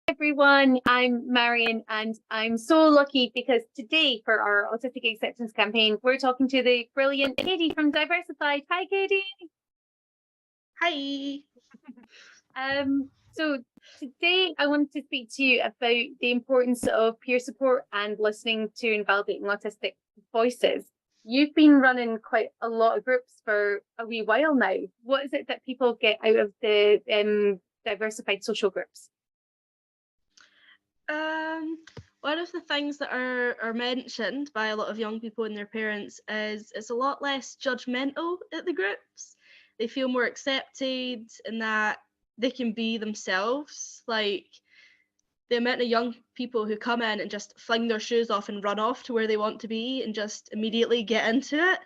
Everyone, I'm Marion, and I'm so lucky because today for our autistic acceptance campaign, we're talking to the brilliant Kaydi from Diversified. Hi, Kaydi. Hi. So today I wanted to speak to you about the importance of peer support and listening to and validating autistic voices. You've been running quite a lot of groups for a wee while now. What is it that people get out of the diversified social groups? One of the things that are mentioned by a lot of young people and their parents is it's a lot less judgmental at the groups. They feel more accepted and that they can be themselves. Like the amount of young people who come in and just fling their shoes off and run off to where they want to be and just immediately get into it.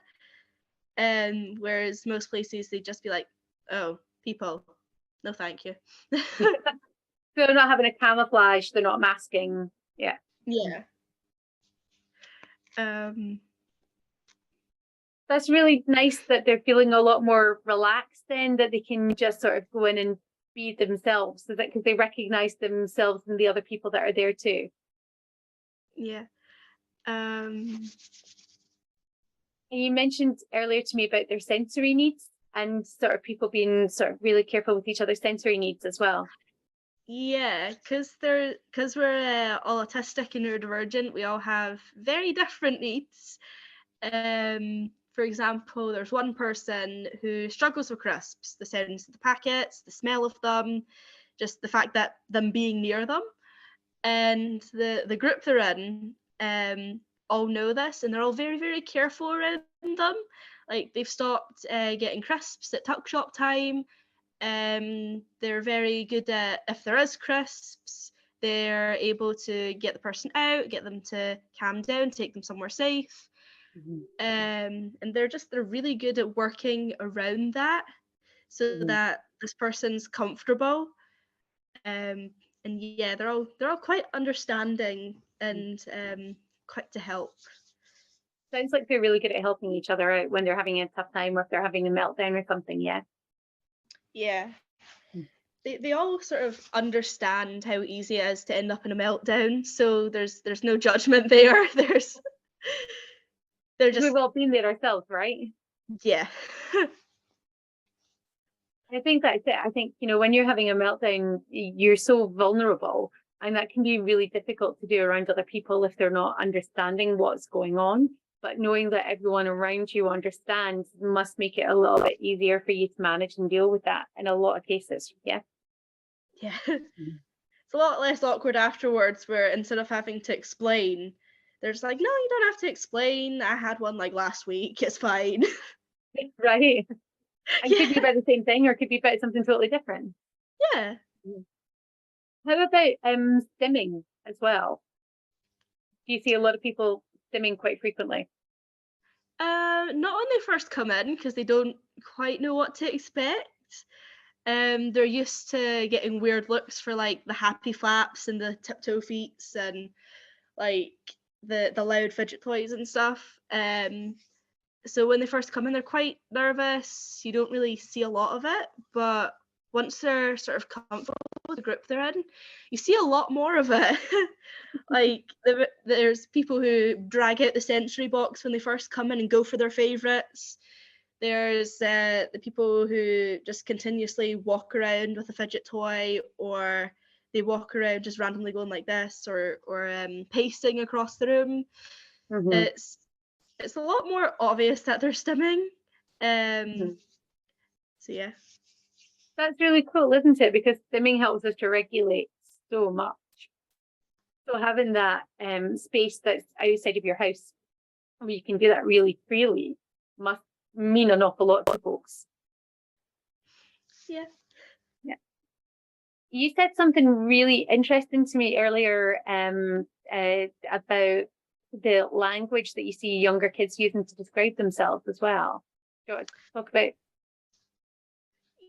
Whereas most places they'd just be like, oh, people, no thank you. They're not having a camouflage, they're not masking. Yeah. Yeah. That's really nice that they're feeling a lot more relaxed then, that they can just sort of go in and be themselves, so that because they recognize themselves and the other people that are there too. Yeah. You mentioned earlier to me about their sensory needs and sort of people being sort of really careful with each other's sensory needs as well. Yeah, because we're all autistic and neurodivergent, we all have very different needs. For example, there's one person who struggles with crisps, the sounds of the packets, the smell of them, just the fact that them being near them. And the group they're in all know this, and they're all very, very careful around them. Like they've stopped getting crisps at tuck shop time. They're very good at, if there is crisps, they're able to get the person out, get them to calm down, take them somewhere safe. And they're really good at working around that so that this person's comfortable. And yeah, they're all quite understanding and quick to help. Sounds like they're really good at helping each other out when they're having a tough time or if they're having a meltdown or something. Yeah. Yeah. They all sort of understand how easy it is to end up in a meltdown, so there's no judgment there. They're just, we've all been there ourselves, right? yeah. I think that's it. I think, when you're having a meltdown, you're so vulnerable, and that can be really difficult to do around other people if they're not understanding what's going on. But knowing that everyone around you understands must make it a little bit easier for you to manage and deal with that in a lot of cases. Yeah. Yeah. It's a lot less awkward afterwards, where instead of having to explain, there's like, no, you don't have to explain. I had one like last week. It's fine. Right. And Yeah. could be about the same thing or could be about something totally different. Yeah. How about stimming as well? Do you see a lot of people stimming quite frequently? Not when they first come in, because they don't quite know what to expect. They're used to getting weird looks for like the happy flaps and the tiptoe feets and like the loud fidget toys and stuff. So when they first come in, they're quite nervous. You don't really see a lot of it, but once they're sort of comfortable with the group they're in, you see a lot more of it. Like there's people who drag out the sensory box when they first come in and go for their favorites. There's the people who just continuously walk around with a fidget toy, or they walk around just randomly going like this, or pacing across the room. Mm-hmm. It's a lot more obvious that they're stimming. So yeah. That's really cool, isn't it? Because stimming helps us to regulate so much. So having that space that's outside of your house where you can do that really freely must mean an awful lot to folks. Yeah. Yeah. You said something really interesting to me earlier about the language that you see younger kids using to describe themselves as well. Do you want to talk about?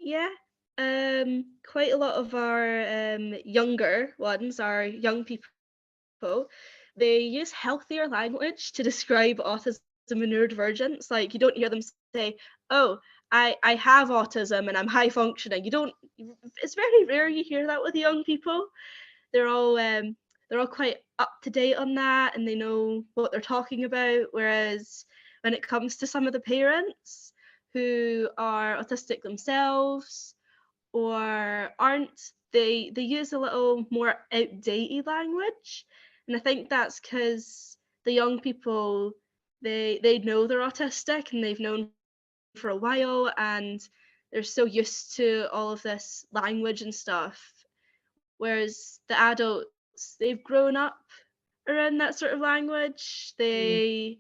Yeah. Quite a lot of our younger ones, our young people, they use healthier language to describe autism and neurodivergence. Like you don't hear them say, "Oh, I have autism and I'm high functioning." You don't. It's very rare you hear that with young people. they're all quite up to date on that, and they know what they're talking about. Whereas when it comes to some of the parents who are autistic themselves or aren't, they use a little more outdated language, and I think that's because the young people, they know they're autistic and they've known for a while, and they're so used to all of this language and stuff, whereas the adults, they've grown up around that sort of language. They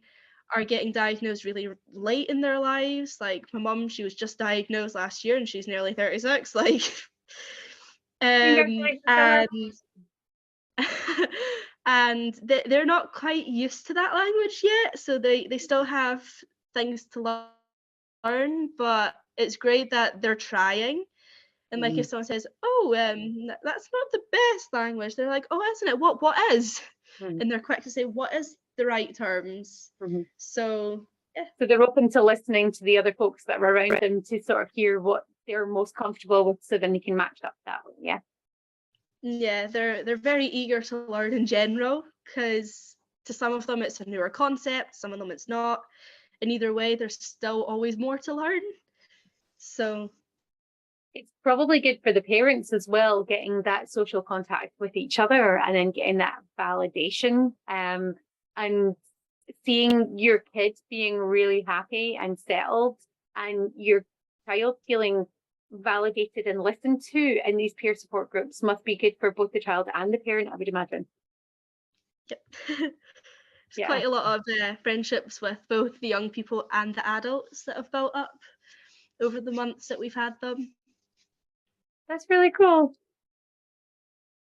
are getting diagnosed really late in their lives. Like my mum, she was just diagnosed last year and she's nearly 36. Like, Congratulations to her. and and they're not quite used to that language yet, so they still have things to learn, but it's great that they're trying. And like if someone says, "Oh, that's not the best language," they're like, "Oh, isn't it? What is?" Mhm. And they're quick to say, "What is the right terms?" Mhm. So yeah, So they're open to listening to the other folks that are around them to sort of hear what they're most comfortable with, so then they can match up that way. Yeah. yeah, they're very eager to learn in general, because to some of them it's a newer concept, some of them it's not, and either way, there's still always more to learn. So It's probably good for the parents as well, getting that social contact with each other and then getting that validation, and seeing your kids being really happy and settled and your child feeling validated and listened to in these peer support groups must be good for both the child and the parent, I would imagine. yep. There's Yeah, quite a lot of friendships with both the young people and the adults that have built up over the months that we've had them. that's really cool.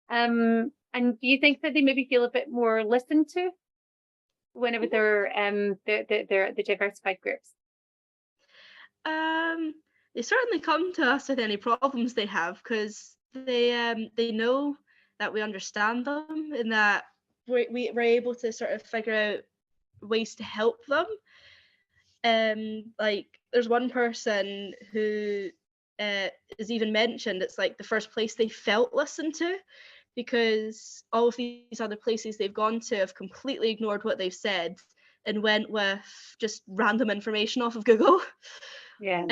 And do you think that they maybe feel a bit more listened to whenever they're at the diversified groups? Um, they certainly come to us with any problems they have, because they know that we understand them and that we're able to sort of figure out ways to help them. Like there's one person who is even mentioned. It's like the first place they felt listened to, because all of these other places they've gone to have completely ignored what they've said and went with just random information off of Google. Yeah,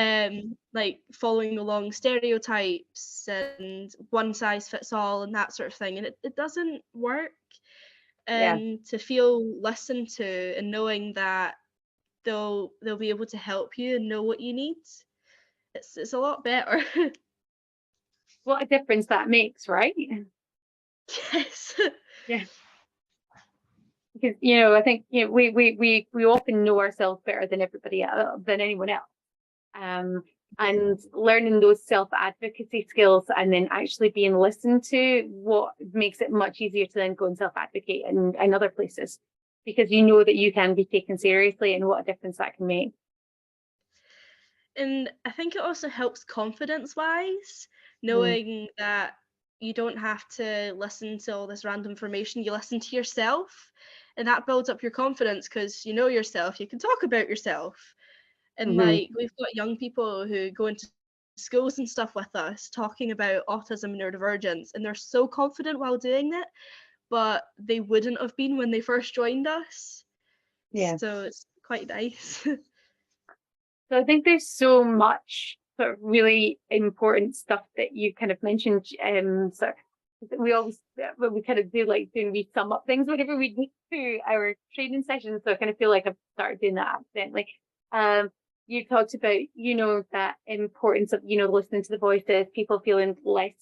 Like following along stereotypes and one size fits all and that sort of thing, and it doesn't work. yeah. And to feel listened to and knowing that they'll be able to help you and know what you need, it's a lot better. What a difference that makes, right? Yes. Yeah. Because I think we often know ourselves better than everybody else, than anyone else. And learning those self-advocacy skills and then actually being listened to, what makes it much easier to then go and self-advocate in other places, because you know that you can be taken seriously and what a difference that can make. And I think it also helps confidence wise, Mm. knowing that you don't have to listen to all this random information, you listen to yourself, and that builds up your confidence because you know yourself, you can talk about yourself. And Mhm. like we've got young people who go into schools and stuff with us talking about autism and neurodivergence, and they're so confident while doing it, but they wouldn't have been when they first joined us. Yeah. So it's quite nice. So I think there's so much sort of really important stuff that you kind of mentioned. So we always, well, we kind of do like doing we sum up things whenever we get through our training sessions. So I kind of feel like I've started doing that accidentally. You talked about, that importance of, listening to the voices, people feeling less,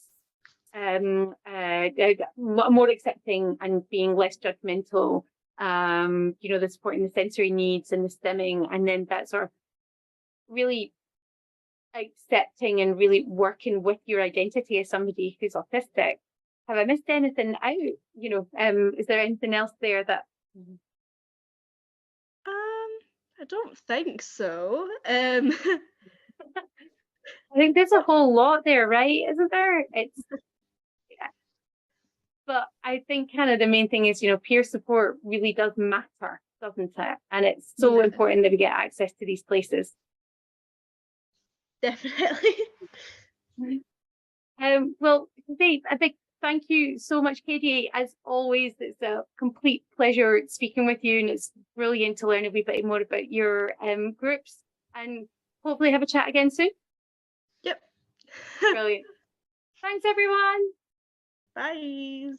more accepting and being less judgmental. The supporting the sensory needs and the stimming, and then that sort of really accepting and really working with your identity as somebody who's autistic. Have I missed anything out? Is there anything else there that I don't think so. I think there's a whole lot there, right? Isn't there? It's yeah. But I think kind of the main thing is, peer support really does matter, doesn't it? And it's so Yeah, important that we get access to these places. definitely. Well, Dave, I think Thank you so much, Kaydi. As always, it's a complete pleasure speaking with you, and it's brilliant to learn a wee bit more about your groups, and hopefully have a chat again soon. Yep. Brilliant. Thanks, everyone. Bye.